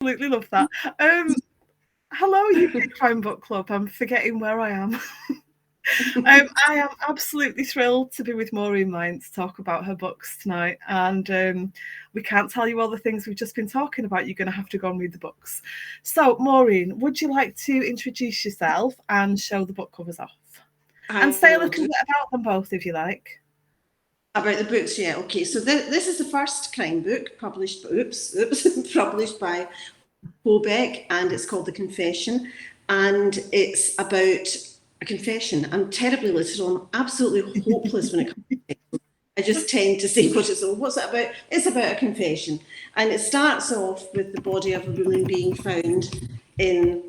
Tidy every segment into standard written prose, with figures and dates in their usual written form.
absolutely love that. Hello, UK Crime Book Club. I'm forgetting where I am. I am absolutely thrilled to be with Maureen Myant to talk about her books tonight. And we can't tell you all the things we've just been talking about. You're going to have to go and read the books. So, Maureen, would you like to introduce yourself and show the book covers off? And say a little bit about them both, if you like. About the books, yeah. Okay, so this is the first crime book published by Hobeck, and it's called The Confession, and it's about a confession. I'm terribly literal. I'm absolutely hopeless when it comes to it. I just tend to say, what's it about? It's about a confession. And it starts off with the body of a woman being found in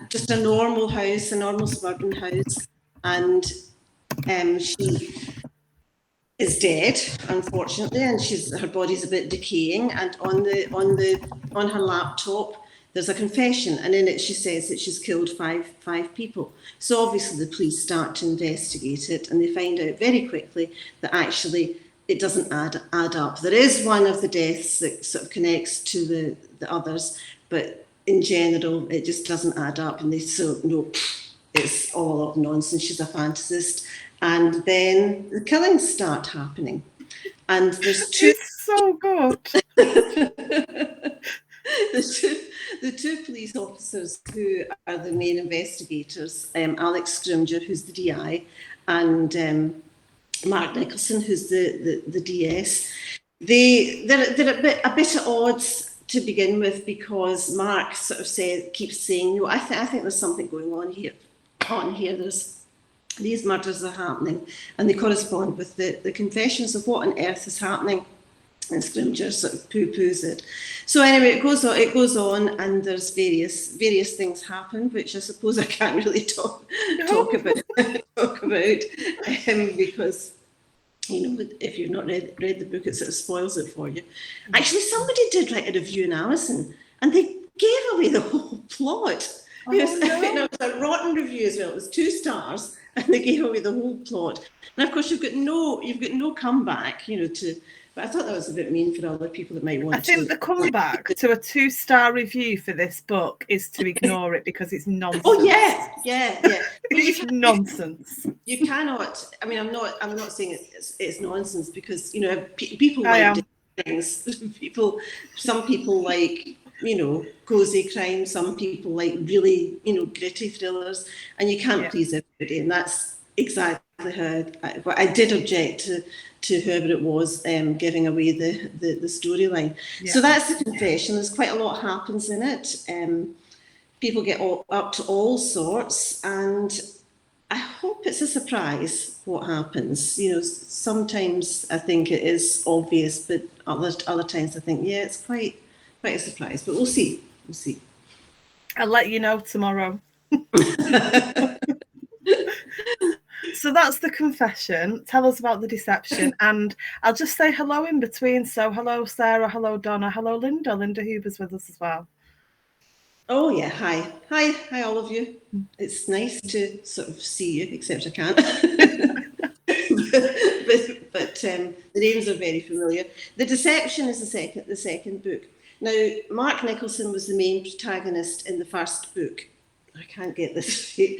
just a normal house, a normal suburban house, and she is dead, unfortunately, and her body's a bit decaying. And on her laptop, there's a confession, and in it she says that she's killed five people. So obviously the police start to investigate it, and they find out very quickly that actually it doesn't add up. There is one of the deaths that sort of connects to the others, but in general it just doesn't add up, and no, it's all nonsense. She's a fantasist. And then the killings start happening. And there's two... It's so good. the two police officers who are the main investigators, Alex Scrimgeour, who's the DI, and Mark Nicholson, who's the DS, they're a bit at odds to begin with, because Mark sort of keeps saying, I think there's something going on here. These murders are happening, and they correspond with the confessions of what on earth is happening. And Scrimgeour sort of poo-poos it. So anyway, it goes on, and there's various things happen, which I suppose I can't really talk about, because if you've not read the book, it sort of spoils it for you. Actually, somebody did write a review in Amazon, and they gave away the whole plot. It was a rotten review as well. It was 2 stars, and they gave away the whole plot. And of course, you've got no comeback, But I thought that was a bit mean for other people that might want to. I think the comeback to a 2-star review for this book is to ignore it because it's nonsense. Oh yeah. It's nonsense. You cannot. I mean, I'm not saying it's nonsense, because people like things. Some people like cozy crime. Some people like really gritty thrillers, and you can't please everybody, and that's exactly how I did object to whoever it was giving away the storyline. So that's the confession. There's quite a lot happens in it. People get up to all sorts, and I hope it's a surprise what happens. Sometimes I think it is obvious, but other times I think, it's quite a surprise. But we'll see. I'll let you know tomorrow. So that's The Confession. Tell us about The Deception. And I'll just say hello in between. So hello, Sarah. Hello, Donna. Hello, Linda. Linda Huber's with us as well. Oh, yeah. Hi, all of you. It's nice to sort of see you, except I can't. but the names are very familiar. The Deception is the second book. Now, Mark Nicholson was the main protagonist in the first book. I can't get this right.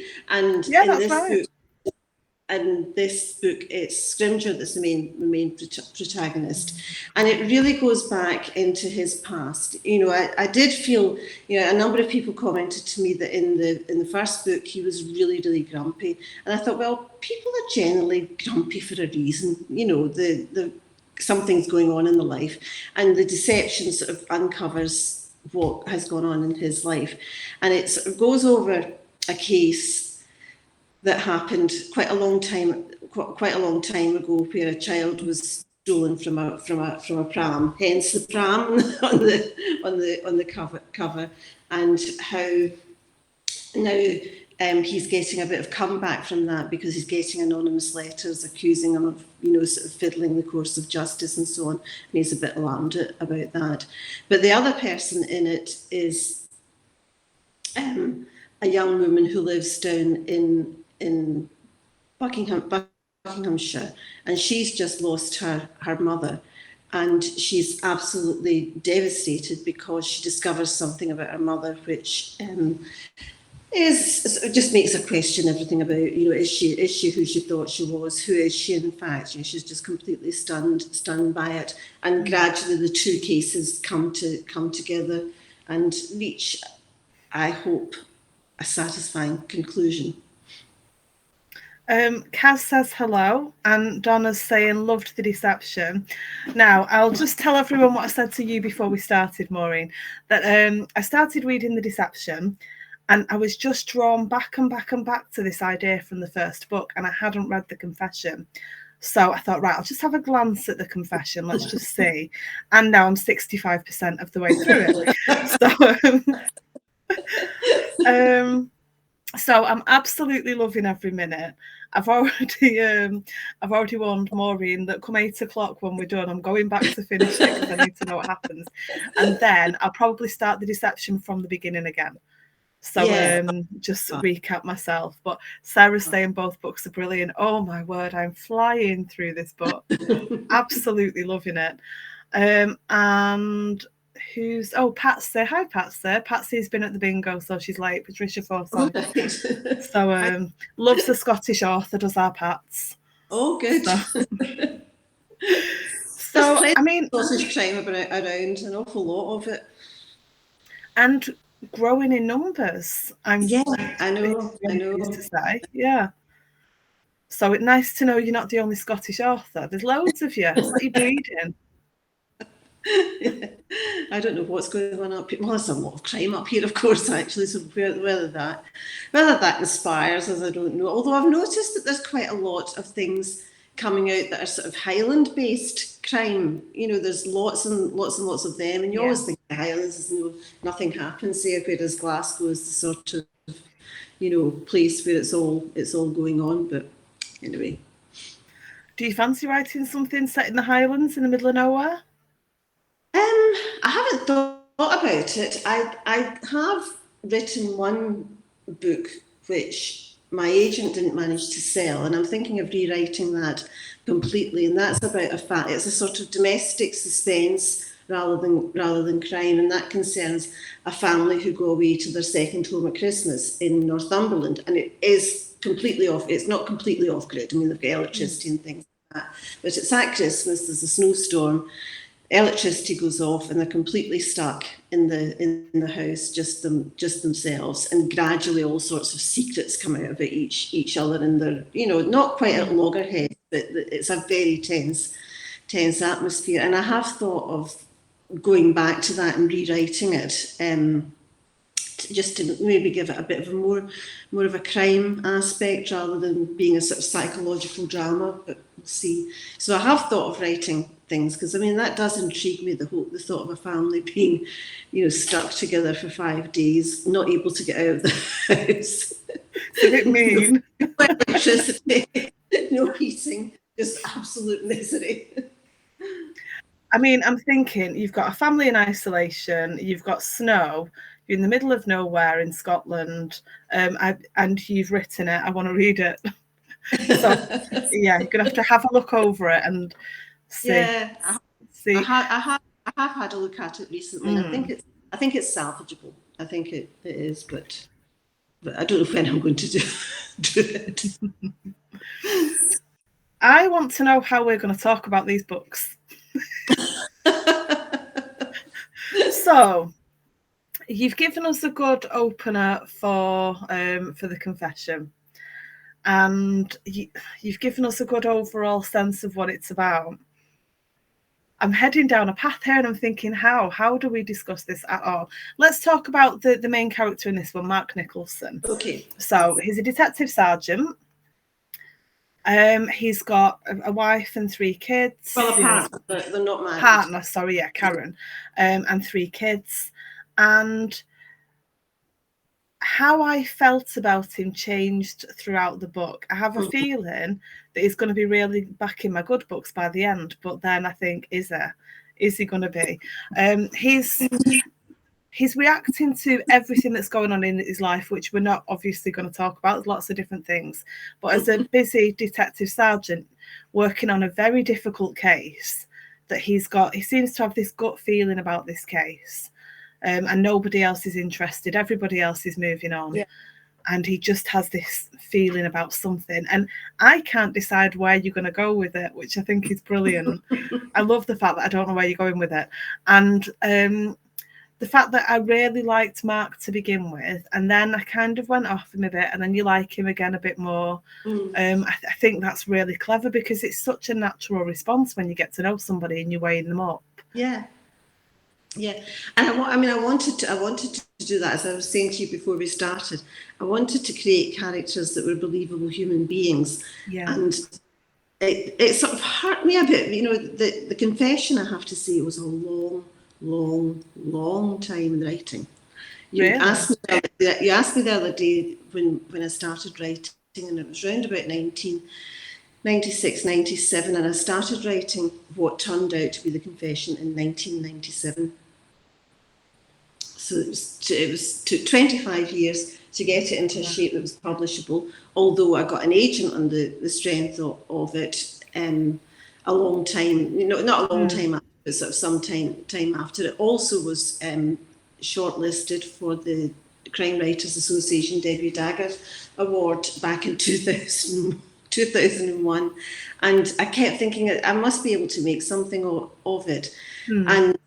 And in this book, it's Scrimgeour that's the main protagonist, and it really goes back into his past. I did feel, a number of people commented to me that in the first book he was really, really grumpy, and I thought, well, people are generally grumpy for a reason. The something's going on in the life, and The Deception sort of uncovers what has gone on in his life, and it sort of goes over a case that happened quite a long time ago, where a child was stolen from a pram, hence the pram on the cover, and how now he's getting a bit of comeback from that, because he's getting anonymous letters accusing him of sort of fiddling the course of justice and so on, and he's a bit alarmed about that. But the other person in it is a young woman who lives down in Buckinghamshire, and she's just lost her mother, and she's absolutely devastated because she discovers something about her mother, which just makes her question everything about, is she who she thought she was? Who is she in fact? She's just completely stunned by it, and gradually the two cases come together and reach, I hope, a satisfying conclusion. Kaz says hello, and Donna's saying loved the deception. Now, I'll just tell everyone what I said to you before we started, Maureen, that I started reading The Deception, and I was just drawn back and back and back to this idea from the first book, and I hadn't read The Confession. So I thought, right, I'll just have a glance at The Confession. Let's just see. And now I'm 65% of the way through it. So I'm absolutely loving every minute. I've already warned Maureen that come 8 o'clock when we're done, I'm going back to finish it because I need to know what happens. And then I'll probably start The Deception from the beginning again. So just recap myself. But Sarah's saying both books are brilliant. Oh my word, I'm flying through this book. Absolutely loving it. And who's Patsy? Hi Patsy. Patsy's been at the bingo, so she's late. Patricia Forsyth. So loves the Scottish author, does our Pats. Oh, good. So I mean, sausage crime around, an awful lot of it, and growing in numbers. I know. To say, yeah. So it's nice to know you're not the only Scottish author. There's loads of you. It's like you're breeding. I don't know what's going on up here. Well, there's a lot of crime up here, of course, actually. So whether that inspires us, I don't know. Although I've noticed that there's quite a lot of things coming out that are sort of Highland-based crime. There's lots and lots and lots of them, and you always think the Highlands is nothing happens there, whereas Glasgow is the sort of place where it's all going on. But anyway, do you fancy writing something set in the Highlands in the middle of nowhere? I haven't thought about it. I have written one book which my agent didn't manage to sell, and I'm thinking of rewriting that completely. And that's about it's a sort of domestic suspense rather than crime, and that concerns a family who go away to their second home at Christmas in Northumberland, and it is completely off. It's not completely off grid. I mean, they've got electricity and things like that, but it's at Christmas. There's a snowstorm. Electricity goes off, and they're completely stuck in the house, just themselves, and gradually all sorts of secrets come out about each other, and they're not quite at loggerheads, but it's a very tense atmosphere. And I have thought of going back to that and rewriting it, just to maybe give it a bit of a more of a crime aspect rather than being a sort of psychological drama. But we'll see. So I have thought of writing things, because I mean that does intrigue me, the thought of a family being stuck together for 5 days, not able to get out of the house. It's a bit mean. No electricity, no heating, just absolute misery. I mean, I'm thinking you've got a family in isolation, you've got snow, you're in the middle of nowhere in Scotland, and you've written it. I want to read it. So yeah, you're gonna have a look over it and see. Yeah, I have had a look at it recently. I think it's salvageable. I think it is, but I don't know when I'm going to do it. I want to know how we're going to talk about these books. So, you've given us a good opener for The Confession, and you've given us a good overall sense of what it's about. I'm heading down a path here, and I'm thinking, how do we discuss this at all? Let's talk about the main character in this one, Mark Nicholson. Okay. So he's a detective sergeant. He's got a wife and 3 kids. Well, a partner, they're not married. Partner, sorry, yeah, Karen, and 3 kids. And how I felt about him changed throughout the book. I have a feeling that he's going to be really back in my good books by the end, but then I think, is he going to be? He's reacting to everything that's going on in his life, which we're not obviously going to talk about. There's lots of different things. But as a busy detective sergeant working on a very difficult case that he seems to have this gut feeling about this case, and nobody else is interested. Everybody else is moving on. Yeah. And he just has this feeling about something. And I can't decide where you're going to go with it, which I think is brilliant. I love the fact that I don't know where you're going with it. And the fact that I really liked Mark to begin with, and then I kind of went off him a bit, and then you like him again a bit more. I think that's really clever, because it's such a natural response when you get to know somebody and you're weighing them up. Yeah. Yeah, and I wanted to do that, as I was saying to you before we started. I wanted to create characters that were believable human beings, and it sort of hurt me a bit. You know, the confession, I have to say, it was a long time in writing. You asked me the other day when I started writing, and it was around about 1996, 97, and I started writing what turned out to be the confession in 1997. So it took 25 years to get it into a shape that was publishable, although I got an agent on the strength of it a long time, not a long time after, but sort of some time after. It also was shortlisted for the Crime Writers Association Debbie Dagger Award back in 2001. And I kept thinking I must be able to make something of it. And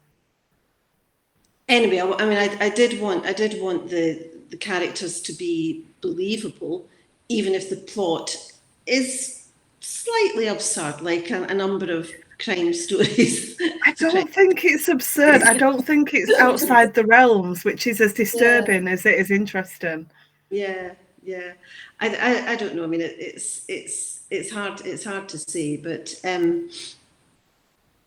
anyway, I did want the characters to be believable, even if the plot is slightly absurd, like a number of crime stories. I don't think it's absurd. I don't think it's outside the realms, which is as disturbing as it is interesting. Yeah. I don't know. I mean, it's hard to say, but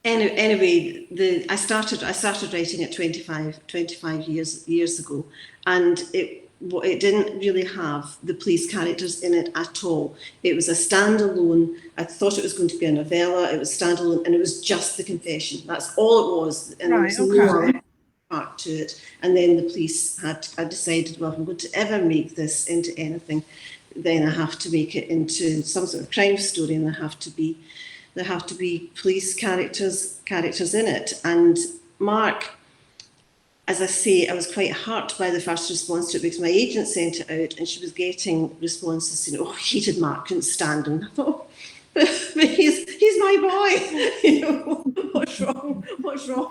anyway, I started writing it 25 years ago, and it didn't really have the police characters in it at all. It was a standalone. I thought it was going to be a novella. It was standalone, and it was just the confession. That's all it was, and there was no part to it. And then the police had decided, well, if I'm going to ever make this into anything, then I have to make it into some sort of crime story, and there have to be police characters in it. And Mark, as I say, I was quite hurt by the first response to it, because my agent sent it out and she was getting responses saying, "Oh, hated Mark, couldn't stand him." I thought, but he's my boy. What's wrong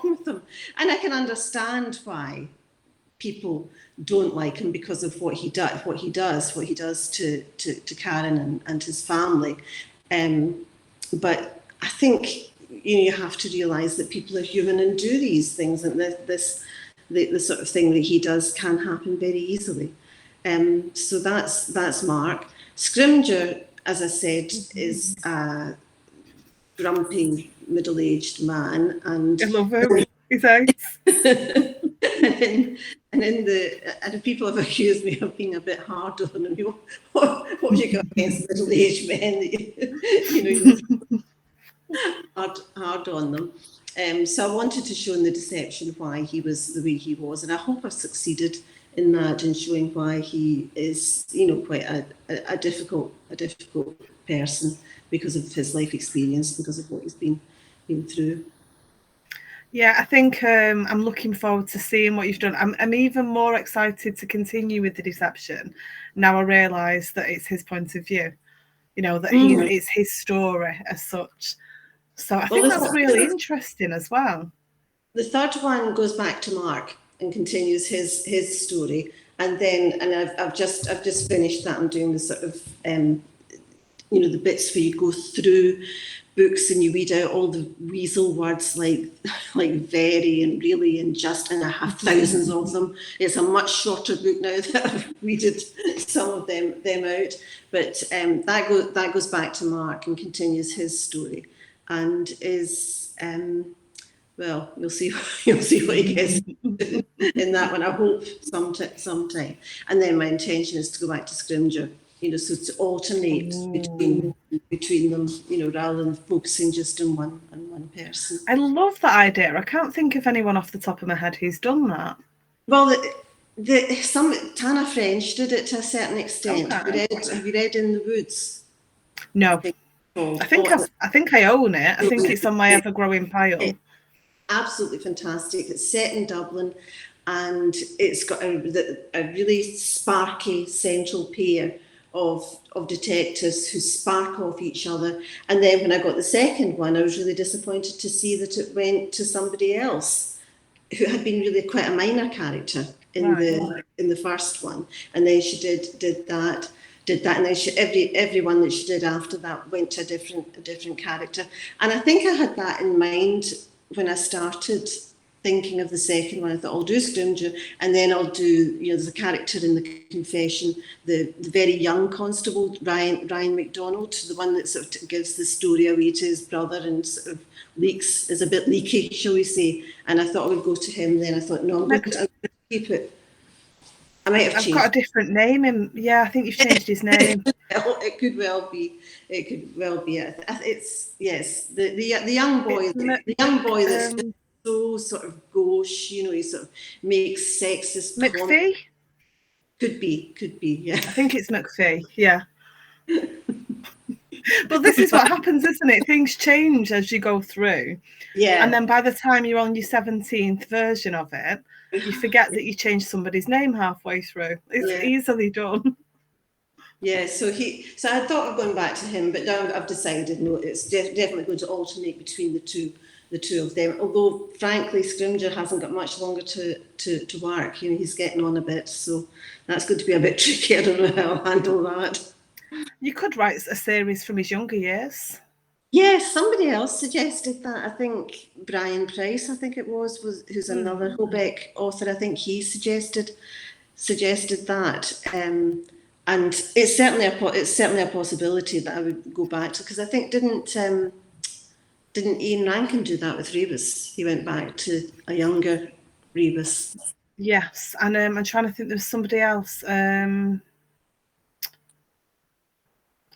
with him? And I can understand why people don't like him, because of what he does to Karen and his family. But I think you have to realise that people are human and do these things, and the sort of thing that he does can happen very easily. So that's Mark. Scrimger, as I said, is a grumpy middle-aged man, and I love him. He's nice. and people have accused me of being a bit hard on him. What have you got against middle-aged men? Hard on them. So I wanted to show in the deception why he was the way he was, and I hope I've succeeded in that, in showing why he is, quite a difficult person, because of his life experience, because of what he's been through. Yeah, I think I'm looking forward to seeing what you've done. I'm even more excited to continue with the deception. Now I realise that it's his point of view, that it's his story as such. So I think that's really interesting as well. The third one goes back to Mark and continues his story, and I've just finished that. I'm doing the sort of the bits where you go through books and you weed out all the weasel words like very and really and just, and I have thousands of them. It's a much shorter book now that I've weeded some of them out, but that goes back to Mark and continues his story, and is well, you'll see what he gets in that one. I hope sometime. And then my intention is to go back to Scrimger, so to alternate between them, rather than focusing just on one person. I love that idea. I can't think of anyone off the top of my head who's done that. Well, Tana French did it to a certain extent. Okay. Have you read In the Woods? No. called. I think I own it. I think it's on my ever-growing pile. Absolutely fantastic. It's set in Dublin, and it's got a really sparky central pair of detectives who spark off each other. And then when I got the second one, I was really disappointed to see that it went to somebody else who had been really quite a minor character in the first one, and then she did that, and then every one that she did after that went to a different character. And I think I had that in mind when I started thinking of the second one. I thought I'll do Scrimgeour, and then I'll do, there's a character in the confession, the very young constable, Ryan MacDonald, the one that sort of gives the story away to his brother and sort of is a bit leaky, shall we say. And I thought I would go to him. Then I thought, no, I'm going to keep it. I might have changed. I've got a different name. Yeah, I think you've changed his name. It could well be. It could well be. It's yes, the young boy. The young boy that's so sort of gauche. He sort of makes sexist. McPhee. Could be. Yeah. I think it's McPhee. Yeah. But this is what happens, isn't it? Things change as you go through. Yeah. And then by the time you're on your 17th version of it, you forget that you changed somebody's name halfway through. It's easily done. Yeah, so I thought of going back to him, but now I've decided no, it's definitely going to alternate between the two of them. Although, frankly, Scrimgeour hasn't got much longer to work. He's getting on a bit, so that's going to be a bit tricky. I don't know how I'll handle that. You could write a series from his younger years. Yes, somebody else suggested that. I think Brian Price, I think it was who's another Hobeck author. I think he suggested that. And it's certainly a possibility that I would go back to, because I think didn't Ian Rankin do that with Rebus? He went back to a younger Rebus. Yes, and I'm trying to think. There was somebody else.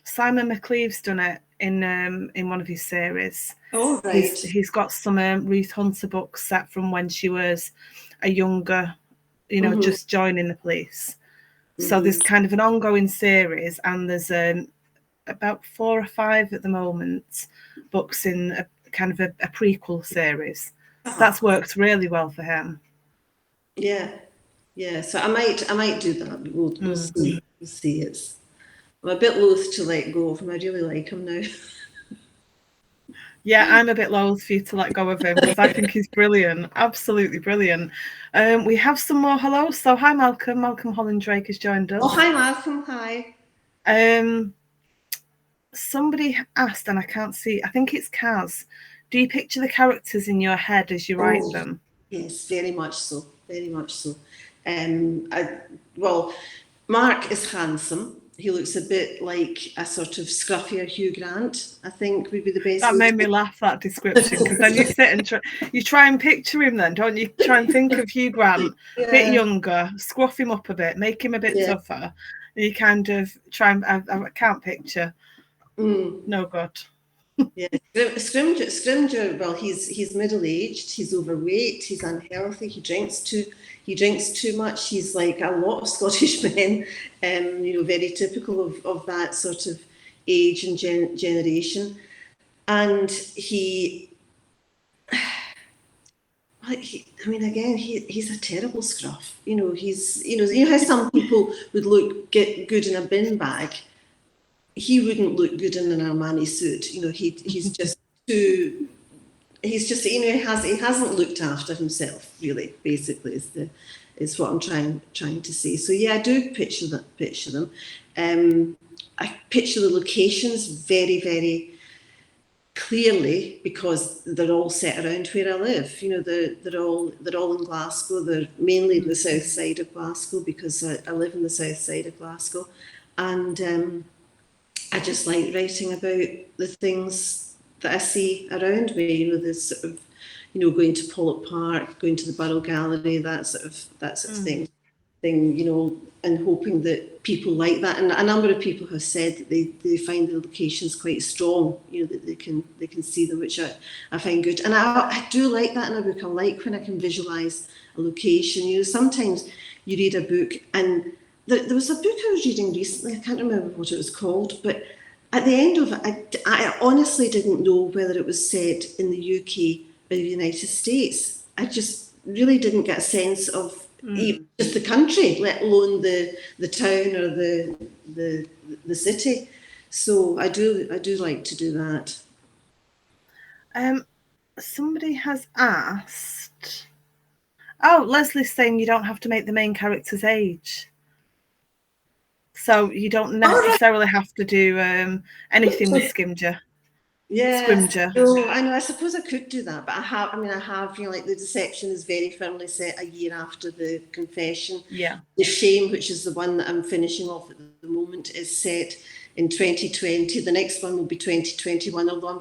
Simon McLeave's done it in one of his series. Oh, right. He's got some Ruth Hunter books set from when she was a younger, just joining the police. So there's kind of an ongoing series, and there's about 4 or 5 at the moment books in a kind of a prequel series. So that's worked really well for him. Yeah. So I might do that. We'll see. We'll see. I'm a bit loath to let go of him. I really like him now. Yeah, I'm a bit loath for you to let go of him, because I think he's brilliant, absolutely brilliant. We have some more hellos. So hi, Malcolm. Malcolm Holland-Drake has joined us. Oh, hi, Malcolm. Hi. Somebody asked, and I can't see, I think it's Kaz. Do you picture the characters in your head as you write them? Yes, very much so. Very much so. Well, Mark is handsome. He looks a bit like a sort of scruffier Hugh Grant, I think would be the best. That made me laugh, that description, because then you sit and you try and picture him then, don't you? Try and think of Hugh Grant, a bit younger, scruff him up a bit, make him a bit tougher. And you kind of try and, I can't picture. No good. Yeah, Scrimgeour, well, he's middle-aged, he's overweight, he's unhealthy, he drinks too much. He's like a lot of Scottish men, very typical of that sort of age and generation. And he's a terrible scruff. He's how some people would look good in a bin bag. He wouldn't look good in an Armani suit. He's just too. He's just, he hasn't looked after himself, really. Basically, is what I'm trying to say. So yeah, I do picture them. I picture the locations very, very clearly, because they're all set around where I live. They're all in Glasgow. They're mainly in the south side of Glasgow, because I live in the south side of Glasgow, and I just like writing about the things that I see around me. This sort of, going to Pollock Park, going to the Borough Gallery, that sort of thing, and hoping that people like that. And a number of people have said that they find the locations quite strong, that they can see them, which I find good. And I do like that in a book. I like when I can visualise a location. Sometimes you read a book, and there was a book I was reading recently, I can't remember what it was called, but at the end of it, I honestly didn't know whether it was set in the UK or the United States. I just really didn't get a sense of even just the country, let alone the town or the city. So I do like to do that. Somebody has asked. Oh, Leslie's saying you don't have to make the main character's age. So you don't necessarily have to do anything with Scrimger. Yeah, Scrimger. no, I know. I suppose I could do that, but I have. You know, like the deception is very firmly set a year after the confession. Yeah. The shame, which is the one that I'm finishing off at the moment, is set in 2020. The next one will be 2021. Although I'm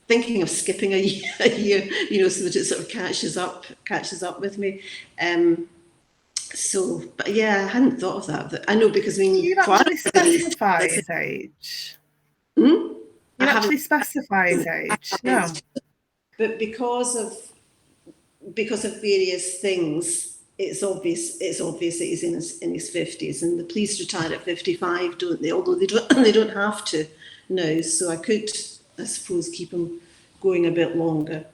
thinking of skipping a year, you know, so that it sort of catches up with me. So, but yeah, I hadn't thought of that. But I know, because when you actually specify his age. You actually specify his age. No, but because of various things, it's obvious that he's in his 50s, and the police retire at 55, don't they? Although they don't have to now. So I could, I suppose, keep him going a bit longer.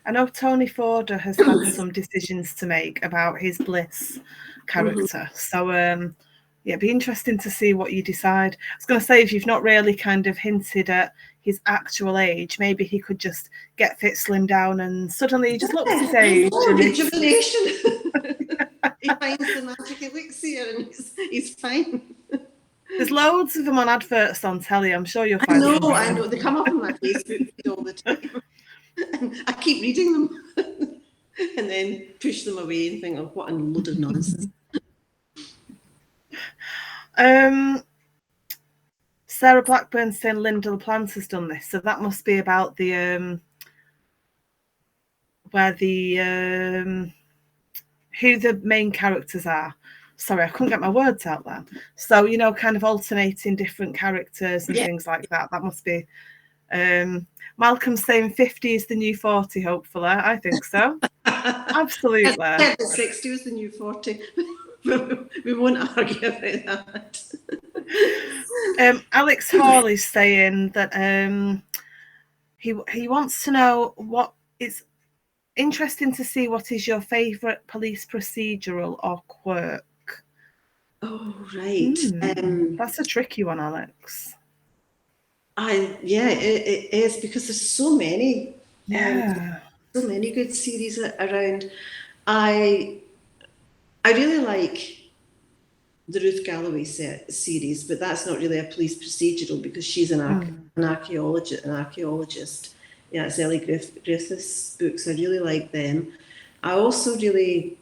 I know Tony Forder has had some decisions to make about his Bliss character. So yeah, it'd be interesting to see what you decide. I was going to say, if you've not really kind of hinted at his actual age, maybe he could just get fit, slim down, and suddenly he just looks his age. Rejuvenation. He finds the magic elixir and he's fine. There's loads of them on adverts on telly. I'm sure you'll find them. I know. They come up on my Facebook feed all the time. And I keep reading them and then push them away and think, oh, what a load of nonsense. Sarah Blackburn saying Linda LaPlante has done this, so that must be about the where the who the main characters are. Sorry, I couldn't get my words out there. So, you know, kind of alternating different characters and things like that. That must be. Malcolm saying 50 is the new 40, hopefully. I think so. Absolutely. 60 is the new 40. We won't argue about that. Alex Hawley's saying that he wants to know what is interesting to see what is your favourite police procedural or quirk. Oh, right. That's a tricky one, Alex. It is, because there's so many. Yeah. So many good series around. I really like the Ruth Galloway series, but that's not really a police procedural, because she's an archaeologist. Yeah, it's Ellie Griffith's books. I really like them. I also really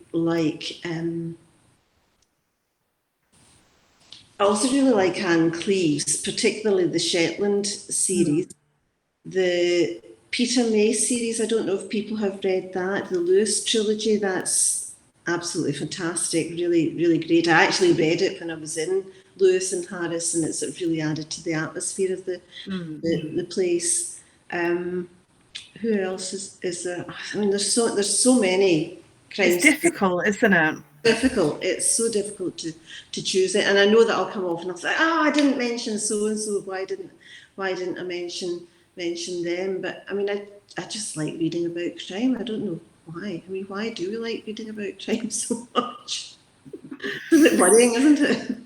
like Anne Cleeves, particularly the Shetland series. The Peter May series, I don't know if people have read that. The Lewis trilogy, that's absolutely fantastic, really, really great. I actually read it when I was in Lewis and Harris, and it sort of really added to the atmosphere of the place. Who else is there? I mean, there's so many crimes. It's difficult, isn't it? Difficult. It's so difficult to choose it, and I know that I'll come off and I'll say, "Oh, I didn't mention so and so. Why didn't I mention them?" But I mean, I just like reading about crime. I don't know why. I mean, why do we like reading about crime so much? It's a bit worrying, isn't it?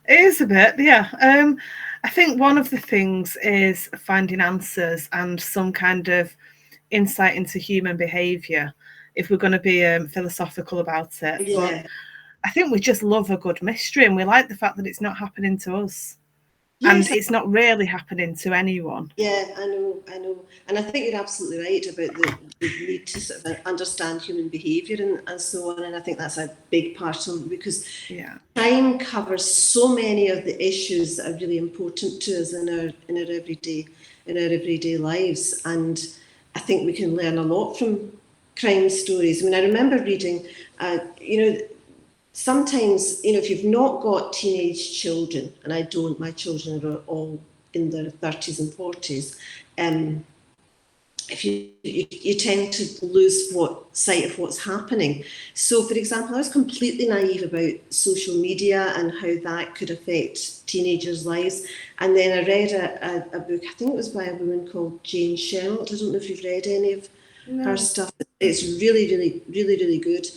It is a bit, yeah. I think one of the things is finding answers and some kind of insight into human behaviour, if we're going to be philosophical about it. Yeah. But I think we just love a good mystery, and we like the fact that it's not happening to us. Yes. And it's not really happening to anyone. Yeah, I know. And I think you're absolutely right about the need to sort of understand human behaviour and so on. And I think that's a big part of it, because crime covers so many of the issues that are really important to us in our everyday lives. And I think we can learn a lot from crime stories. I mean, I remember reading, sometimes, if you've not got teenage children, and I don't, my children are all in their 30s and 40s, if you tend to lose sight of what's happening. So, for example, I was completely naive about social media and how that could affect teenagers' lives. And then I read a book, I think it was by a woman called Jane Sherrill. I don't know if you've read any of her stuff. It's really, really, really, really good.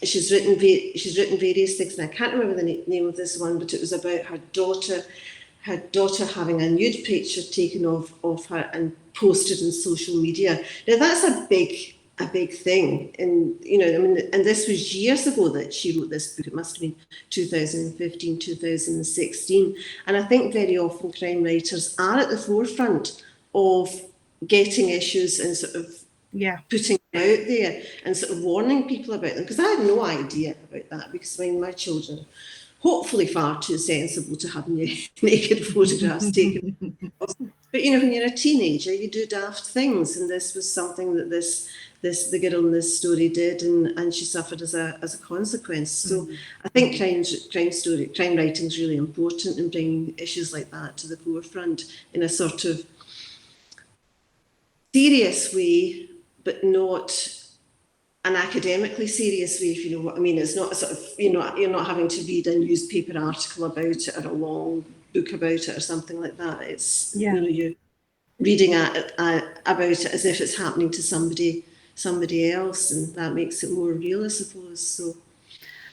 She's written various things, and I can't remember the name of this one, but it was about her daughter having a nude picture taken of her and posted on social media. Now that's a big thing, and and this was years ago that she wrote this book. It must have been 2015, 2016, and I think very often crime writers are at the forefront of getting issues and sort of putting it out there and sort of warning people about them, because I had no idea about that, because my children hopefully far too sensible to have naked photographs taken. But when you're a teenager, you do daft things, and this was something that the girl in this story did, and she suffered as a consequence. So I think crime writing is really important in bringing issues like that to the forefront in a sort of serious way, but not an academically serious way, if you know what I mean. It's not a sort of, you're not having to read a newspaper article about it or a long book about it or something like that. It's, you're reading about it as if it's happening to somebody else, and that makes it more real, I suppose. So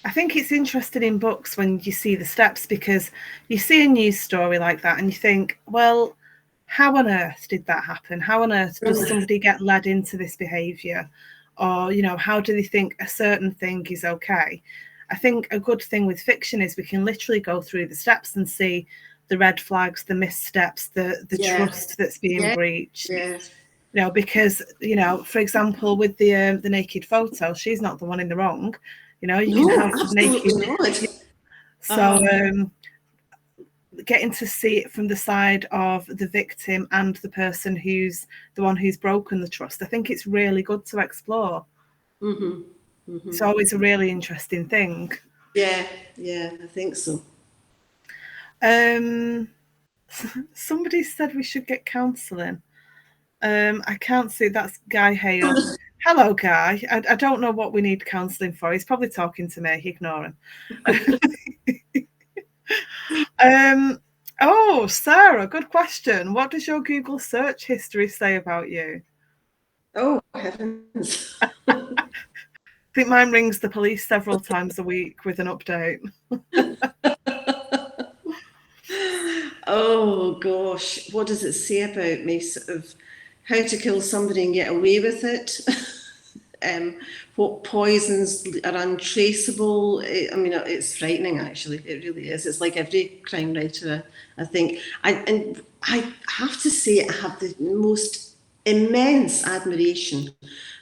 I think it's interesting in books when you see the steps, because you see a news story like that and you think, well, how on earth did that happen? How on earth does somebody get led into this behaviour? Or, how do they think a certain thing is okay? I think a good thing with fiction is we can literally go through the steps and see the red flags, the missteps, the trust that's being breached. Yeah. Because, for example, with the naked photo, she's not the one in the wrong. You can have naked. Not. So getting to see it from the side of the victim and the person who's the one who's broken the trust, I think it's really good to explore. It's always a really interesting thing. Yeah, I think so. Somebody said we should get counselling. I can't see, that's Guy Hale. Hello, Guy. I don't know what we need counselling for. He's probably talking to me. Ignore him. Oh, Sarah, good question. What does your Google search history say about you? Oh, heavens. I think mine rings the police several times a week with an update. Oh, gosh. What does it say about me? Sort of how to kill somebody and get away with it. What poisons are untraceable. It's frightening, actually. It really is. It's like every crime writer, I think. I have to say, I have the most immense admiration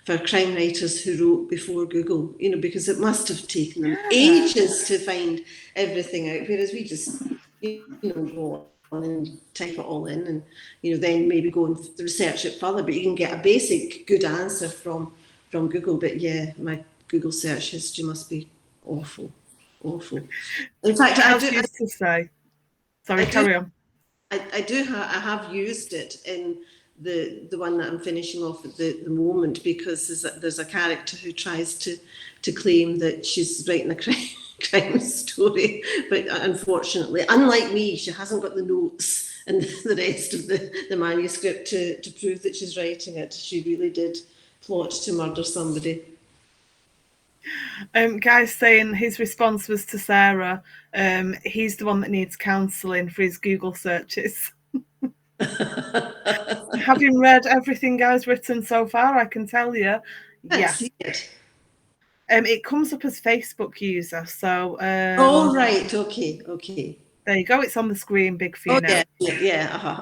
for crime writers who wrote before Google, because it must have taken them ages to find everything out, whereas we just, go on and type it all in, and then maybe go and research it further, but you can get a basic good answer from Google. But yeah, my Google search history must be awful. In fact, I have used it in the one that I'm finishing off at the moment, because there's a character who tries to claim that she's writing a crime story, but unfortunately, unlike me, she hasn't got the notes and the rest of the manuscript to prove that she's writing it. She really did plot to murder somebody. Guy's saying his response was to Sarah, he's the one that needs counselling for his Google searches. Having read everything Guy's written so far, I can tell you, yes. It comes up as Facebook user, so... oh, right, okay. There you go, it's on the screen, big for you now. Yeah.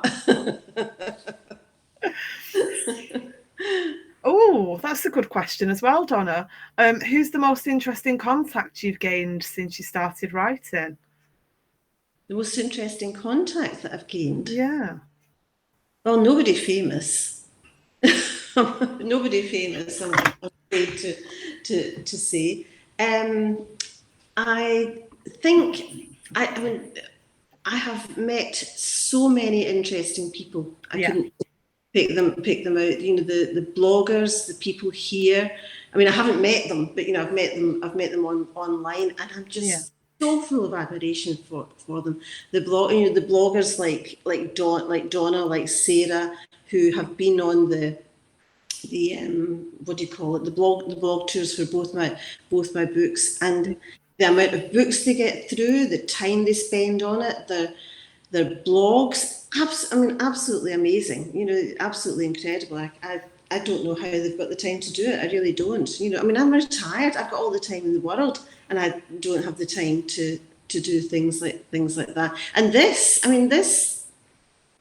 Oh, that's a good question as well, Donna. Who's the most interesting contact you've gained since you started writing? The most interesting contact that I've gained? Yeah. Well, nobody famous. Nobody famous, I'm afraid to say. I think, I have met so many interesting people. I couldn't pick them out. You know, the bloggers, the people here. I mean, I haven't met them, but you know, I've met them online, and I'm just so full of admiration for them. The bloggers like Donna, like Sarah, who have been on the what do you call it, the blog tours for both my books, and the amount of books they get through, the time they spend on it, their blogs, absolutely amazing. You know, absolutely incredible. I don't know how they've got the time to do it. I really don't. You know, I mean, I'm retired. I've got all the time in the world, and I don't have the time to do things like that. And this,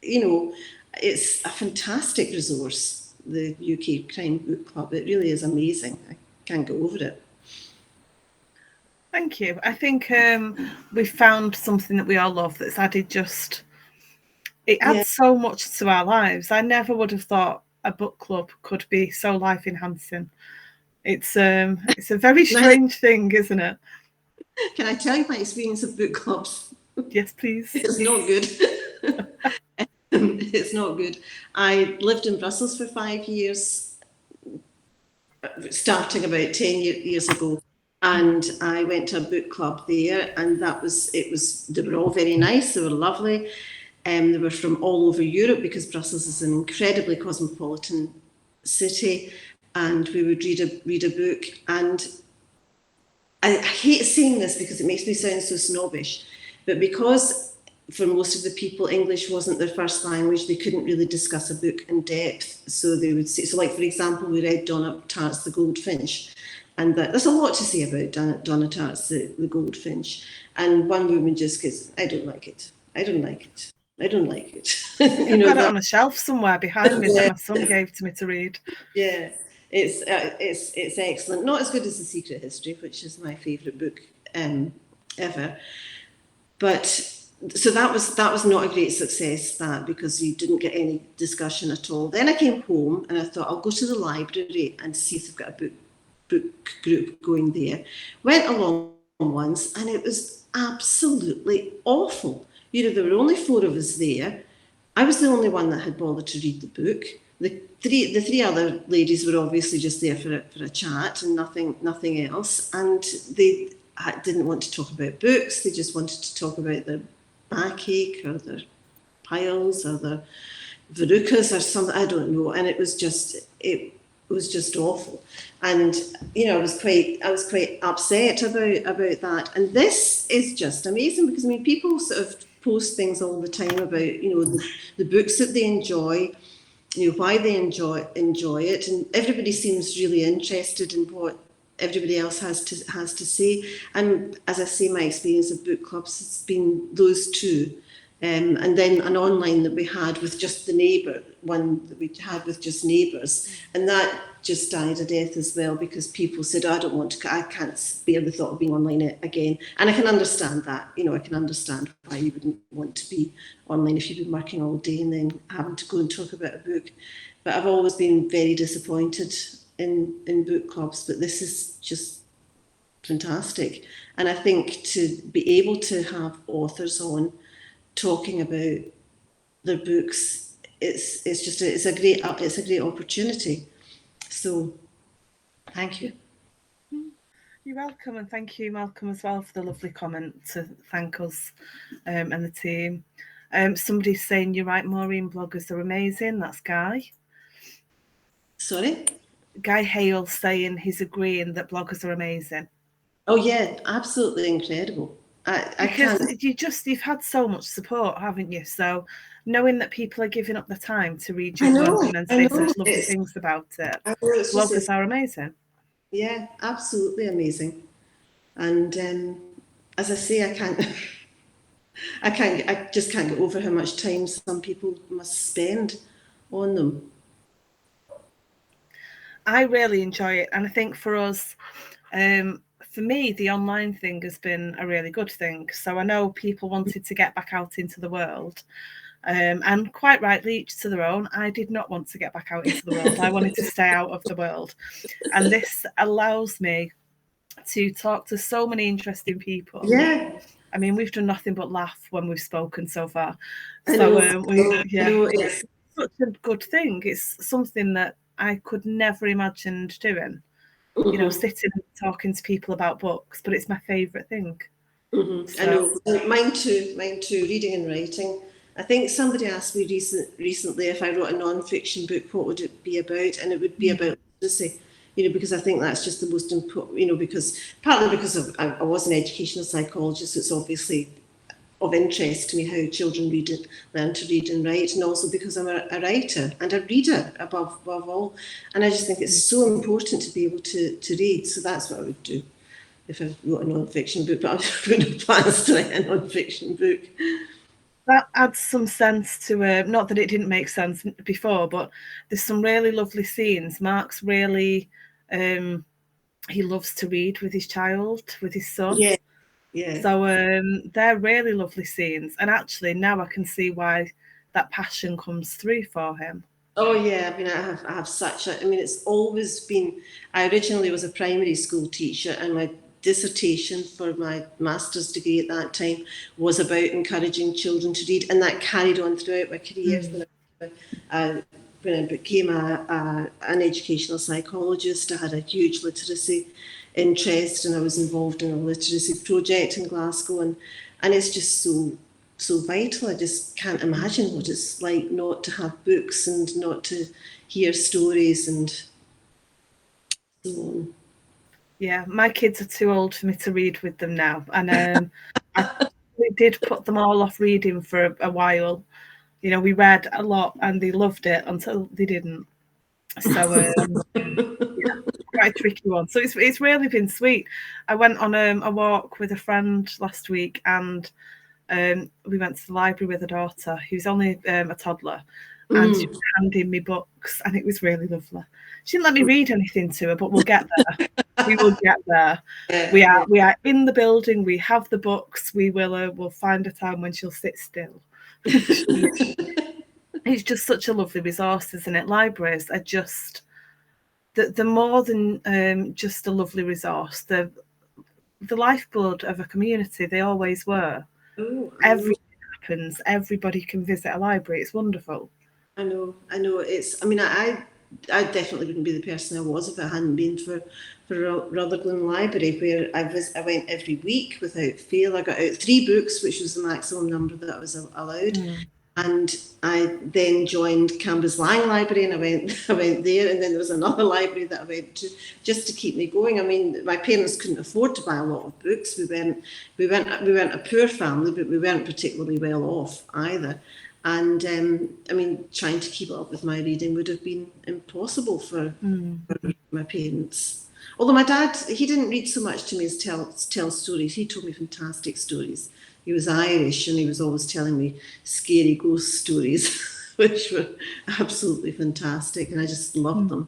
you know, it's a fantastic resource, the UK Crime Book Club. It really is amazing. I can't get over it. Thank you. I think we found something that we all love that's added it adds so much to our lives. I never would have thought a book club could be so life enhancing. It's a very strange thing, isn't it? Can I tell you my experience of book clubs? Yes, please. It's not good. It's not good. I lived in Brussels for 5 years, starting about 10 years ago. And I went to a book club there, and they were all very nice, they were lovely. They were from all over Europe, because Brussels is an incredibly cosmopolitan city, and we would read a book. And I hate saying this because it makes me sound so snobbish, but because for most of the people English wasn't their first language, they couldn't really discuss a book in depth. So they would say, so like for example, we read Donna Tartt's The Goldfinch, and there's a lot to say about Donna Tartt's The Goldfinch. And one woman just goes, I don't like it. I don't like it. I don't like it. You know, I've got it on a shelf somewhere behind me that my son gave to me to read. Yeah, it's excellent. Not as good as The Secret History, which is my favourite book ever. But so that was not a great success, because you didn't get any discussion at all. Then I came home and I thought, I'll go to the library and see if they've got a book group going there. Went along once, and it was absolutely awful. You know, there were only 4 of us there. I was the only one that had bothered to read the book. The three other ladies were obviously just there for a chat and nothing else. And they didn't want to talk about books. They just wanted to talk about their backache or their piles or their verrucas or something. I don't know. And it was just awful. And you know, I was quite upset about that. And this is just amazing, because I mean, people sort of post things all the time about, you know, the books that they enjoy, you know, why they enjoy it, and everybody seems really interested in what everybody else has to say. And as I say, my experience of book clubs has been those two. And then an online that we had with just the neighbour, one that we had with just neighbours, and that just died a death as well, because people said, I can't bear the thought of being online again. And I can understand that, you know, I can understand why you wouldn't want to be online if you've been working all day and then having to go and talk about a book. But I've always been very disappointed in book clubs, but this is just fantastic. And I think to be able to have authors on talking about their books, it's a great opportunity. So thank you. You're welcome, and thank you, Malcolm, as well, for the lovely comment to thank us and the team. Somebody's saying, you're right, Maureen, bloggers are amazing. That's Guy. Sorry? Guy Hale saying he's agreeing that bloggers are amazing. Oh yeah, absolutely incredible. You've had so much support, haven't you? So knowing that people are giving up the time to read your work and then say such lovely things about it, bloggers are amazing. Yeah, absolutely amazing. And as I say, I just can't get over how much time some people must spend on them. I really enjoy it, and I think for us, for me, the online thing has been a really good thing. So I know people wanted to get back out into the world, and quite rightly, each to their own. I did not want to get back out into the world. I wanted to stay out of the world, and this allows me to talk to so many interesting people. Yeah. I mean, we've done nothing but laugh when we've spoken so far. I know, it's such a good thing. It's something that I could never imagine doing. You know, sitting and talking to people about books, but it's my favourite thing. I know, mine too, reading and writing. I think somebody asked me recently if I wrote a non-fiction book, what would it be about? And it would be about literacy, you know, because I think that's just the most important, you know, because partly because I was an educational psychologist, it's obviously of interest to me how children learn to read and write, and also because I'm a writer and a reader above all. And I just think it's so important to be able to read, so that's what I would do if I wrote a non-fiction book, but I wouldn't have plans to write a non-fiction book. That adds some sense to not that it didn't make sense before, but there's some really lovely scenes. Mark's really he loves to read with his child, with his son. Yeah. So they're really lovely scenes, and actually now I can see why that passion comes through for him. Oh yeah, I mean, I have such a. I mean, it's always been. I originally was a primary school teacher, and my dissertation for my master's degree at that time was about encouraging children to read, and that carried on throughout my career. When I became an educational psychologist, I had a huge literacy interest, and I was involved in a literacy project in Glasgow, and it's just so vital. I just can't imagine what it's like not to have books and not to hear stories and so on. Yeah, my kids are too old for me to read with them now, and we did put them all off reading for a while. You know, we read a lot and they loved it until they didn't. So yeah, quite a tricky one. So it's really been sweet. I went on a walk with a friend last week, and we went to the library with a daughter who's only a toddler, and she was handing me books, and it was really lovely. She didn't let me read anything to her, but we'll get there. We will get there. We are in the building. We have the books. We'll find a time when she'll sit still. It's just such a lovely resource, isn't it? Libraries are just they're more than just a lovely resource. They're the lifeblood of a community. They always were. Everything happens. Everybody can visit a library. It's wonderful. I know. It's. I mean, I definitely wouldn't be the person I was if I hadn't been for Rutherglen Library, where I went every week without fail. I got out 3 books, which was the maximum number that I was allowed. And I then joined Cambridge Lang Library, and I went there, and then there was another library that I went to just to keep me going. I mean, my parents couldn't afford to buy a lot of books. We weren't a poor family, but we weren't particularly well off either. And I mean, trying to keep up with my reading would have been impossible for my parents. Although my dad, he didn't read so much to me as tell stories. He told me fantastic stories. He was Irish, and he was always telling me scary ghost stories, which were absolutely fantastic, and I just loved them.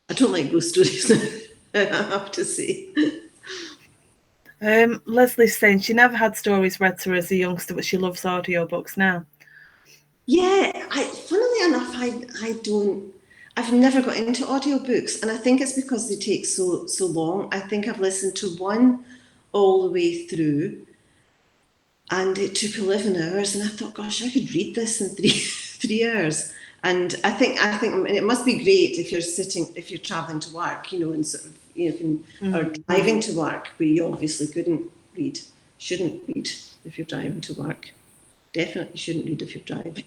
I don't like ghost stories, I have to say. Leslie's saying she never had stories read to her as a youngster, but she loves audiobooks now. Yeah, funnily enough, I've never got into audiobooks, and I think it's because they take so long. I think I've listened to one all the way through, and it took 11 hours, and I thought, gosh, I could read this in three hours. And I think it must be great if you're traveling to work, you know, and sort of, you know, or driving to work, but you obviously shouldn't read if you're driving to work. Definitely shouldn't read if you're driving.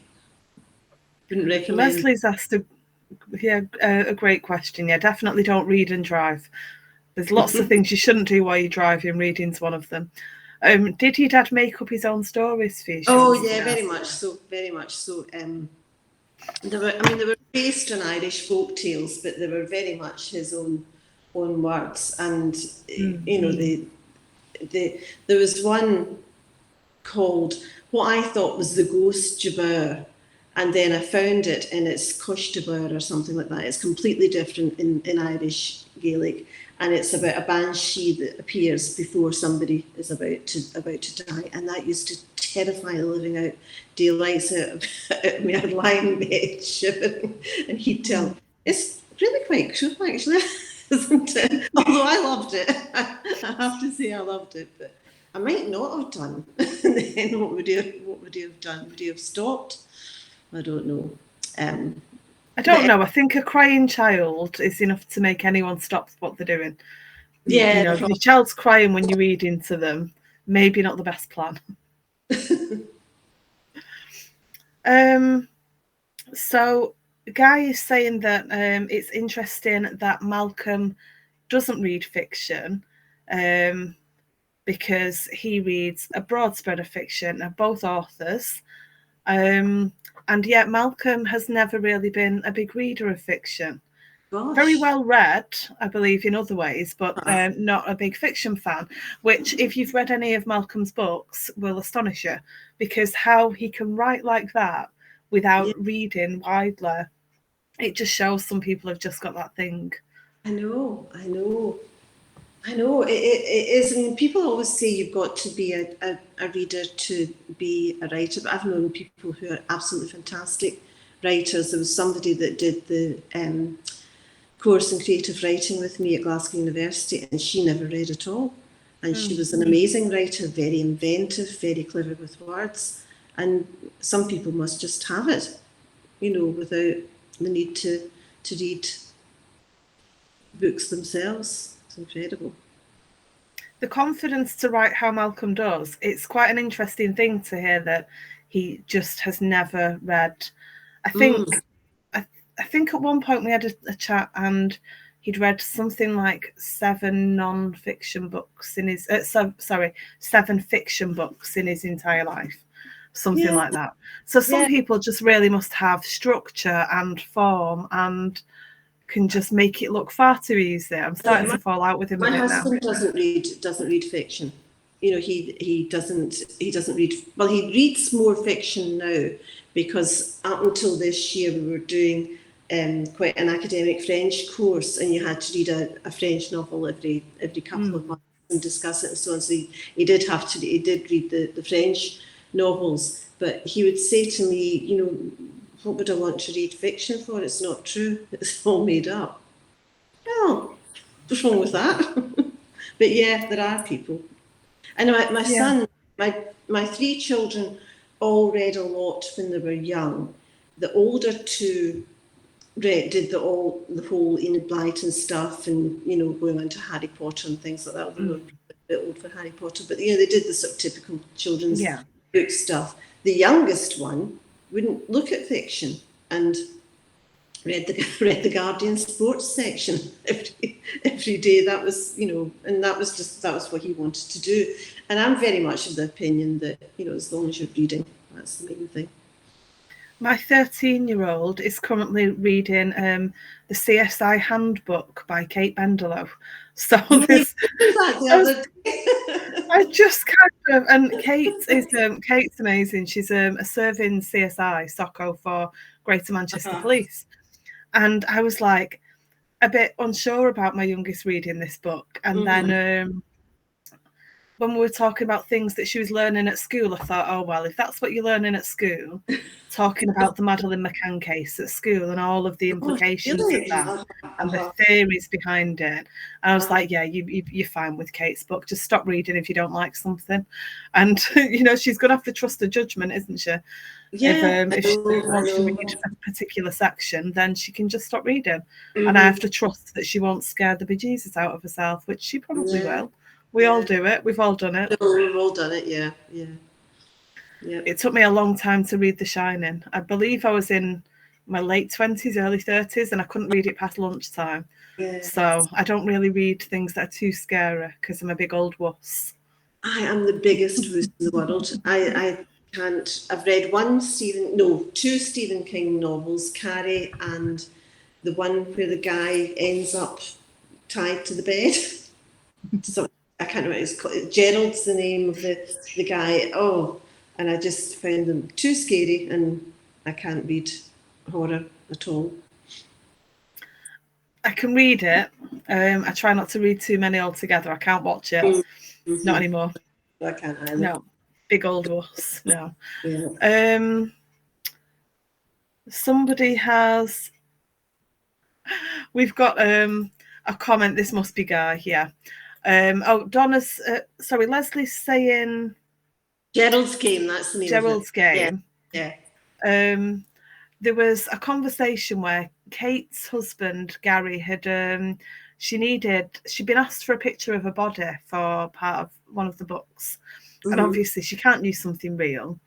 Wouldn't recommend. Leslie's asked a great question. Yeah, definitely don't read and drive. There's lots of things you shouldn't do while you're driving. Reading's one of them. Did your dad make up his own stories for you? Oh yeah, very much so. Very much so. They were based on Irish folk tales, but they were very much his own words. And you know, there was one called what I thought was the Ghost Jabber, and then I found it and it's Cush Jabber or something like that. It's completely different in Irish Gaelic, and it's about a banshee that appears before somebody is about to die, and that used to terrify the living out daylights out of me. I'd lie in bed shivering, and he'd tell. It's really quite cruel, actually, isn't it? Although I loved it, I have to say I loved it, but I might not have done. Then what would he have done? Would he have stopped? I don't know. I don't know. I think a crying child is enough to make anyone stop what they're doing. Yeah, you know, your child's crying when you read into them. Maybe not the best plan. So Guy is saying that it's interesting that Malcolm doesn't read fiction because he reads a broad spread of fiction of both authors. And yet Malcolm has never really been a big reader of fiction. Gosh. Very well read, I believe, in other ways, but not a big fiction fan, which, if you've read any of Malcolm's books, will astonish you, because how he can write like that without reading widely, it just shows some people have just got that thing. I know. It is. I mean, people always say you've got to be a reader to be a writer, but I've known people who are absolutely fantastic writers. There was somebody that did the course in creative writing with me at Glasgow University, and she never read at all. And she was an amazing writer, very inventive, very clever with words. And some people must just have it, without the need to read books themselves. It's incredible. The confidence to write how Malcolm does, it's quite an interesting thing to hear that he just has never read. I think at one point we had a chat and he'd read something like 7 non-fiction books in his 7 fiction books in his entire life, something like that. So some people just really must have structure and form and can just make it look far too easy. I'm starting to fall out with him a bit now. My husband doesn't read fiction. He doesn't read. Well, he reads more fiction now, because up until this year we were doing quite an academic French course, and you had to read a French novel every couple of months and discuss it and so on. So he did read the French novels, but he would say to me, what would I want to read fiction for? It's not true. It's all made up. Well, what's wrong with that? But yeah, there are people. And my son, my 3 children all read a lot when they were young. The older 2 did the whole Enid Blyton stuff, and going on to Harry Potter and things like that. They were a bit old for Harry Potter, but they did the sort of typical children's book stuff. The youngest one wouldn't look at fiction and read the Guardian sports section every day. That was, and that was what he wanted to do. And I'm very much of the opinion that, as long as you're reading, that's the main thing. My 13-year-old is currently reading the CSI Handbook by Kate Bendelow. So this, I just kind of, and Kate's amazing. She's a serving CSI SOCO for Greater Manchester Police. And I was like a bit unsure about my youngest reading this book. And then when we were talking about things that she was learning at school, I thought, oh, well, if that's what you're learning at school, talking about the Madeleine McCann case at school and all of the implications of that and the theories behind it. And I was like, yeah, you're fine with Kate's book. Just stop reading if you don't like something. And, she's going to have to trust her judgment, isn't she? Yeah, if she wants to read a particular section, then she can just stop reading. And I have to trust that she won't scare the bejesus out of herself, which she probably will. We all do it. We've all done it. We've all done it, yeah. It took me a long time to read The Shining. I believe I was in my late 20s, early 30s, and I couldn't read it past lunchtime. Yeah. So I don't really read things that are too scary because I'm a big old wuss. I am the biggest wuss in the world. I can't. I've read 2 Stephen King novels, Carrie and the one where the guy ends up tied to the bed. So I can't remember. It's called, Gerald's the name of the guy. Oh, and I just found them too scary, and I can't read horror at all. I can read it. I try not to read too many altogether. I can't watch it. Not anymore. I can't either. No, big old wuss. No. Yeah. Somebody has. We've got a comment. This must be Guy. Yeah. Donna's. Leslie's saying. Gerald's Game. That's the name. Gerald's Game. Yeah. there was a conversation where Kate's husband, Gary, had she'd been asked for a picture of her body for part of one of the books. And obviously she can't use something real,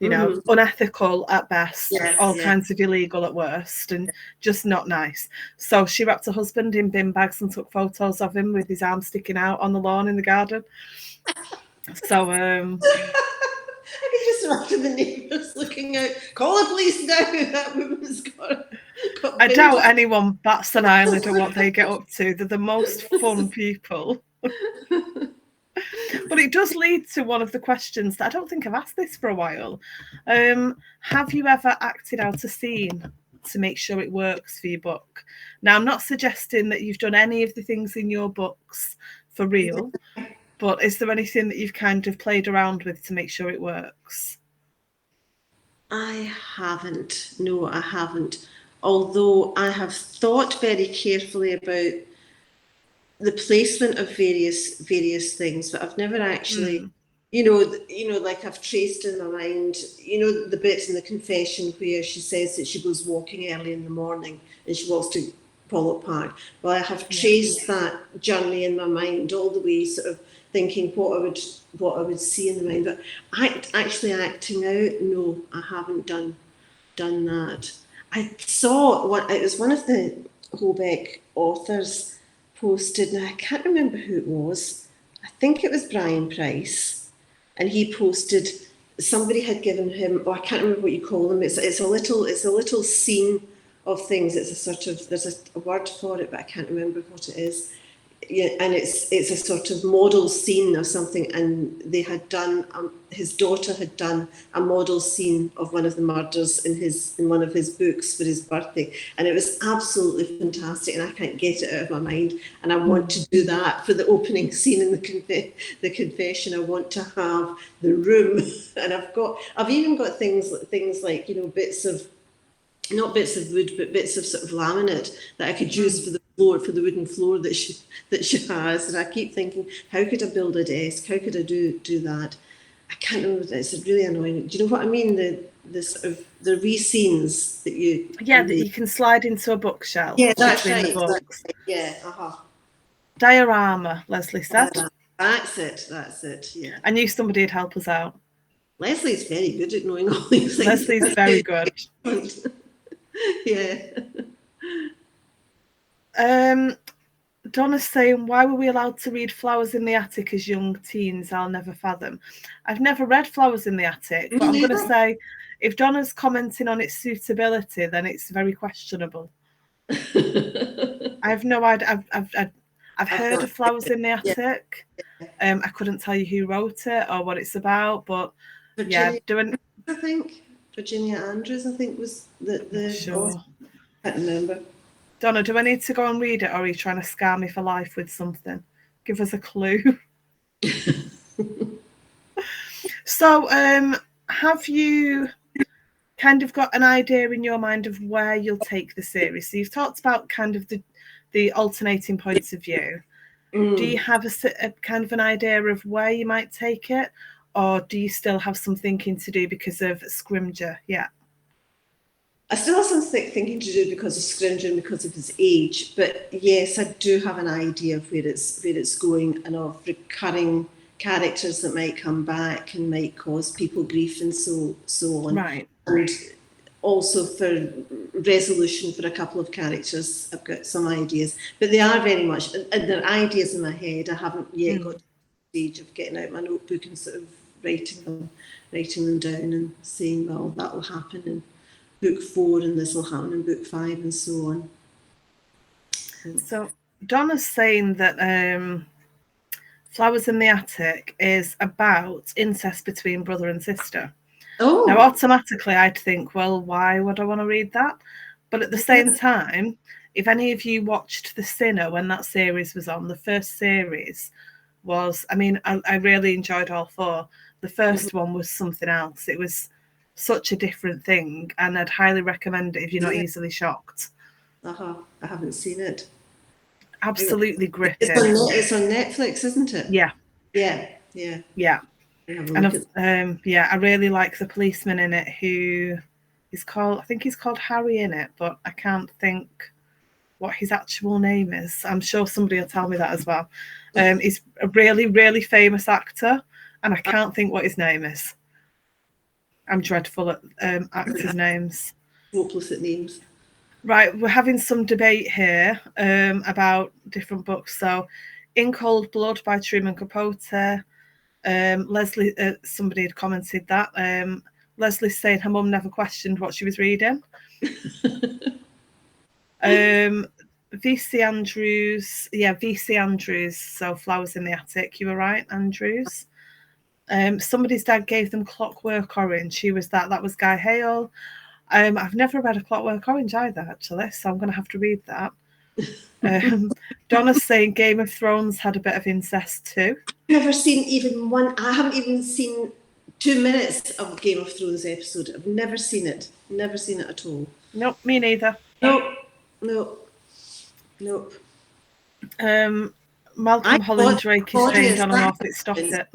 unethical at best, all kinds of illegal at worst, and just not nice. So she wrapped her husband in bin bags and took photos of him with his arm sticking out on the lawn in the garden. So I can just imagine the neighbours looking out. Call the police now. That woman's got I doubt anyone bats an eyelid at what they get up to. They're the most fun people. But it does lead to one of the questions that I don't think I've asked this for a while. Have you ever acted out a scene to make sure it works for your book? Now, I'm not suggesting that you've done any of the things in your books for real, but is there anything that you've kind of played around with to make sure it works? I haven't. No, I haven't. Although I have thought very carefully about the placement of various things, but I've never actually, like I've traced in my mind, the bits in the confession where she says that she goes walking early in the morning and she walks to Pollock Park. Well, I have traced that journey in my mind all the way, sort of thinking what I would see in the mind. But actually acting out, no, I haven't done that. I saw it was one of the Hobeck authors posted, now I can't remember who it was. I think it was Brian Price, and he posted somebody had given him, I can't remember what you call them. It's a little scene of things. It's a sort of, there's a word for it, but I can't remember what it is. Yeah, and it's a sort of model scene of something, and they had done his daughter had done a model scene of one of the murders in one of his books for his birthday, and it was absolutely fantastic, and I can't get it out of my mind, and I want to do that for the opening scene in the confession. I want to have the room, and I've even got things like bits of, not bits of wood, but bits of sort of laminate that I could use for the floor, for the wooden floor that she has. And I keep thinking, how could I build a desk? How could I do that? I can't remember. It's really annoying. Do you know what I mean? The sort of the re-scenes that you that you can slide into a bookshelf. Yeah, that's right. The books. Yeah. Diorama, Leslie said. That's it. Yeah. I knew somebody would help us out. Leslie's very good at knowing all these things. Leslie's very good. Yeah. Donna's saying, why were we allowed to read Flowers in the Attic as young teens? I'll never fathom. I've never read Flowers in the Attic, but I'm going to say, if Donna's commenting on its suitability, then it's very questionable. I have no idea. I've heard of Flowers in the Attic. I couldn't tell you who wrote it or what it's about, but I think Virginia Andrews, I think, was the sure. I can't remember. Donna, do I need to go and read it, or are you trying to scare me for life with something? Give us a clue. So, have you kind of got an idea in your mind of where you'll take the series? So you've talked about kind of the alternating points of view. Do you have a kind of an idea of where you might take it, or do you still have some thinking to do because of Scrimgeour? Yeah. I still have some thinking to do because of Scrimgeour and because of his age, but yes, I do have an idea of where it's going, and of recurring characters that might come back and might cause people grief and so on. Right. And also for resolution for a couple of characters, I've got some ideas, but they are very much, they're ideas in my head. I haven't yet got to the stage of getting out my notebook and sort of writing them down and saying, well, that will happen in book 4 and this will happen in book 5 and so on. So Donna's saying that Flowers in the Attic is about incest between brother and sister. Oh. Now, automatically, I'd think, well, why would I want to read that? But at the same time, if any of you watched The Sinner when that series was on, the first series was, I mean, I really enjoyed all 4. The first one was something else. It was such a different thing, and I'd highly recommend it if you're not easily shocked. I haven't seen it. Absolutely gripping. It's on Netflix, isn't it? Yeah. And I really like the policeman in it who I think he's called Harry in it, but I can't think what his actual name is. I'm sure somebody will tell me that as well. He's a really, really famous actor, and I can't think what his name is. I'm dreadful at actors' names. Hopeless at names. Right, we're having some debate here about different books. So, In Cold Blood by Truman Capote. Leslie, somebody had commented that. Leslie's saying her mum never questioned what she was reading. VC Andrews, VC Andrews. So Flowers in the Attic. You were right, Andrews. Somebody's dad gave them Clockwork Orange. She was that. That was Guy Hale. I've never read a Clockwork Orange either, actually, so I'm going to have to read that. Donna's saying Game of Thrones had a bit of incest too. I've never seen even one. I haven't even seen 2 minutes of Game of Thrones episode. I've never seen it. Never seen it at all. Nope, me neither. Nope. Malcolm Holland Drake is saying Donna Norfolk, stop it.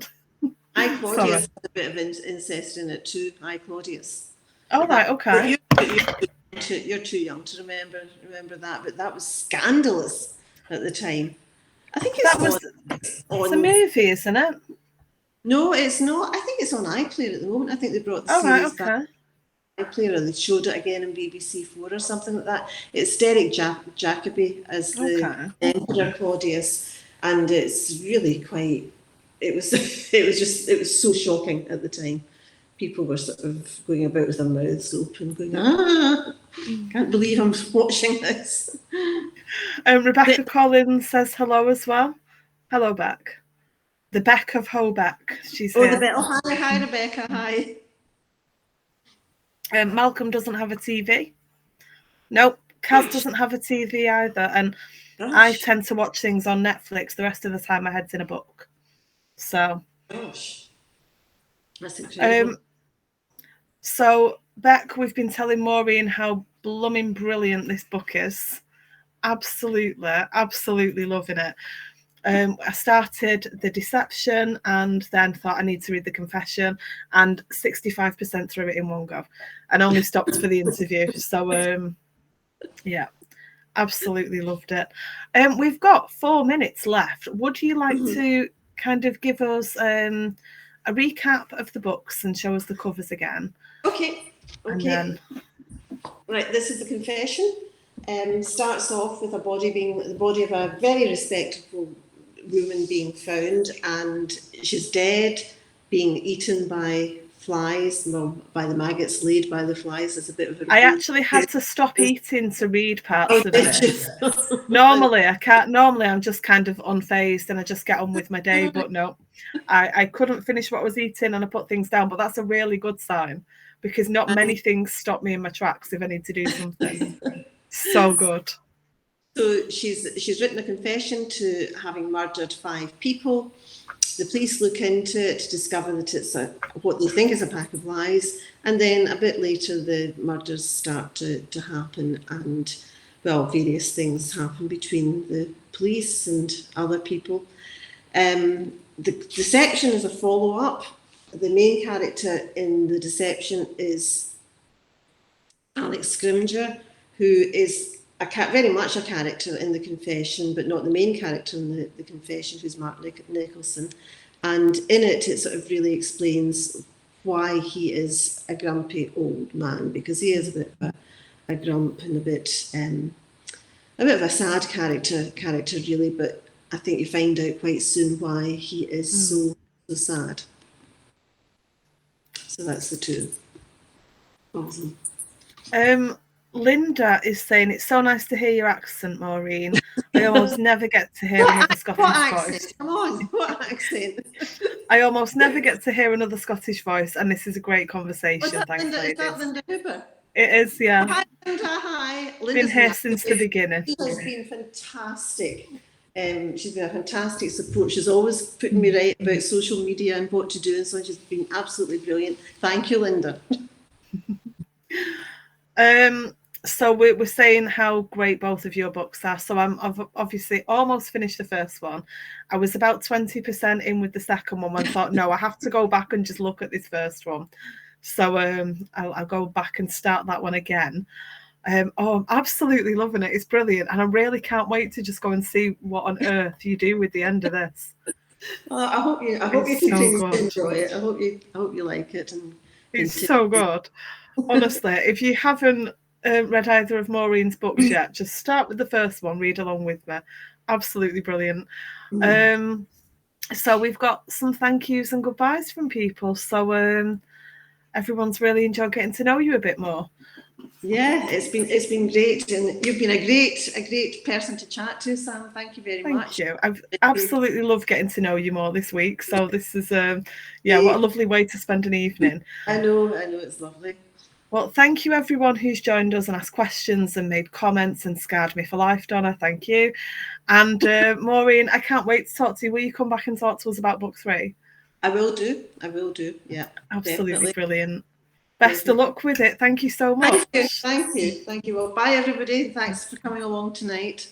I, Claudius, had a bit of incest in it too. I, Claudius. Oh, right, okay. You're too young to remember that, but that was scandalous at the time. I think it's a movie, isn't it? No, it's not. I think it's on iPlayer at the moment. I think they brought the series back. iPlayer, and they showed it again in BBC 4 or something like that. It's Derek Jacobi as the Emperor Claudius, and it's really quite. It was so shocking at the time. People were sort of going about with their mouths open, going, can't believe I'm watching this. Rebecca Collins says hello as well. Hello, Beck. The Beck of Hobeck. She's here. Hi, Rebecca. Hi. Malcolm doesn't have a TV. Nope. Kaz doesn't have a TV either. And I tend to watch things on Netflix. The rest of the time my head's in a book. So. Gosh. That's incredible. So, Beck, we've been telling Maureen how blooming brilliant this book is. Absolutely loving it. I started The Deception and then thought I need to read The Confession, and 65% through it in one go, and only stopped for the interview. So, absolutely loved it. We've got 4 minutes left. Would you like to kind of give us a recap of the books and show us the covers again? Okay. Right, this is The Confession. Starts off with the body of a very respectable woman being found, and she's dead, being eaten by flies, by the maggots laid by the flies. It's a bit of a. I actually had to stop eating to read parts of this. Normally, I can't. Normally, I'm just kind of unfazed and I just get on with my day. But no, I couldn't finish what I was eating and I put things down. But that's a really good sign, because not many things stop me in my tracks if I need to do something. So good. So she's written a confession to having murdered 5 people. The police look into it to discover that it's what they think is a pack of lies, and then a bit later the murders start to happen, and various things happen between the police and other people. The Deception is a follow-up. The main character in The Deception is Alex Scrimger, who is very much a character in The Confession, but not the main character in the Confession, who's Mark Nicholson. And in it sort of really explains why he is a grumpy old man, because he is a bit of a grump and a bit of a sad character really. But I think you find out quite soon why he is so sad. So that's the two. Awesome. Linda is saying, it's so nice to hear your accent, Maureen. I almost never get to hear another Scottish voice. Come on, what accent? I almost never get to hear another Scottish voice, and this is a great conversation. Thanks, ladies. Is that Linda Hooper? It is, yeah. Hi, Linda. Hi. Linda's been here since the beginning. She has been fantastic. She's been a fantastic support. She's always putting me right about social media and what to do, and so she's been absolutely brilliant. Thank you, Linda. So we're saying how great both of your books are. So I've obviously almost finished the first one. I was about 20% in with the second one when I thought, no, I have to go back and just look at this first one. So I'll go back and start that one again. I'm absolutely loving it. It's brilliant, and I really can't wait to just go and see what on earth you do with the end of this. Well, I hope you continue to enjoy it. I hope you like it. And it's so good. Honestly, if you haven't read either of Maureen's books yet, just start with the first one. Read along with me. Absolutely brilliant. So we've got some thank yous and goodbyes from people. So everyone's really enjoyed getting to know you a bit more. Yeah, it's been great, and you've been a great person to chat to, Sam. Thank you very much. Thank you. I've absolutely loved getting to know you more this week. So this is what a lovely way to spend an evening. I know, it's lovely. Well, thank you everyone who's joined us and asked questions and made comments and scarred me for life, Donna. Thank you. And Maureen, I can't wait to talk to you. Will you come back and talk to us about book 3? I will do. Yeah. Absolutely definitely. Brilliant. Best of luck with it. Thank you so much. Thank you. Well, bye everybody. Thanks for coming along tonight.